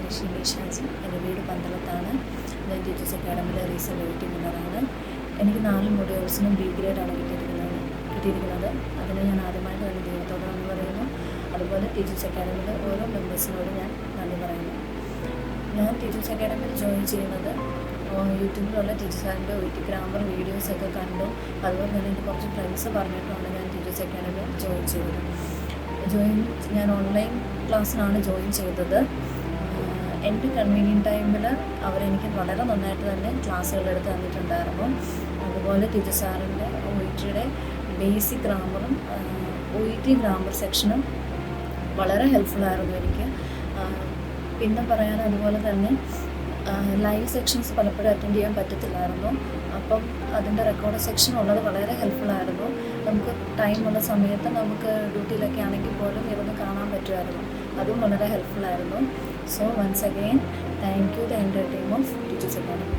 ഋഷിനി ഷാജി. എൻ്റെ വീട് പന്തളത്താണ്. ഞാൻ ടീച്ചേഴ്സ് അക്കാഡമിയിലെ റീസെൻ്റ് വെയിറ്റിംഗ് വിന്നറാണ്. എനിക്ക് 4 മൊഡ്യൂൾസിനും B ഗ്രേഡാണ് കിട്ടിയിരിക്കുന്നത്. അതിന് ഞാൻ ആദ്യമായിട്ട് തന്നെ ദൈവത്തോട് നന്ദി പറയുന്നു. അതുപോലെ ടീച്ചേഴ്സ് അക്കാഡമിയിലെ ഓരോ മെമ്പേഴ്സിനോടും ഞാൻ നന്ദി പറയുന്നു. ഞാൻ ടീച്ചേഴ്സ് അക്കാഡമിയിൽ ജോയിൻ ചെയ്യുന്നത് യൂട്യൂബിലുള്ള ടീച്ചേഴ്സിൻ്റെ ഗ്രാമർ വീഡിയോസൊക്കെ കണ്ടു. അതുപോലെ തന്നെ എൻ്റെ കുറച്ച് ഫ്രണ്ട്സ് പറഞ്ഞിട്ടാണ് ഞാൻ ടീച്ചേഴ്സ് അക്കാഡമിയിൽ ജോയിൻ ചെയ്തത്. ഞാൻ ഓൺലൈൻ ക്ലാസ്സിനാണ് ജോയിൻ ചെയ്തത്. എൻ്റെ കൺവീനിയൻറ്റ് ടൈമിൽ അവരെനിക്ക് വളരെ നന്നായിട്ട് തന്നെ ക്ലാസ്സുകൾ എടുത്ത് തന്നിട്ടുണ്ടായിരുന്നു. അതുപോലെ ടീച്ചർ സാറിൻ്റെ OET ബേസിക് ഗ്രാമറും OET ഗ്രാമർ സെക്ഷനും വളരെ ഹെൽപ്ഫുള്ളായിരുന്നു എനിക്ക്. പിന്നെ പറയാൻ അതുപോലെ തന്നെ ലൈവ് സെക്ഷൻസ് പലപ്പോഴും അറ്റൻഡ് ചെയ്യാൻ പറ്റത്തില്ലായിരുന്നു. അപ്പം അതിൻ്റെ റെക്കോർഡ് സെക്ഷൻ ഉള്ളത് വളരെ ഹെൽപ്ഫുള്ളായിരുന്നു. നമുക്ക് ടൈമുള്ള സമയത്ത് നമുക്ക് ഡ്യൂട്ടിയിലൊക്കെ ആണെങ്കിൽ പോലും ഇരുന്ന് കാണാൻ പറ്റുമായിരുന്നു. അതും വളരെ ഹെൽപ്ഫുള്ളായിരുന്നു. So once again thank you the entire team of teachers academy.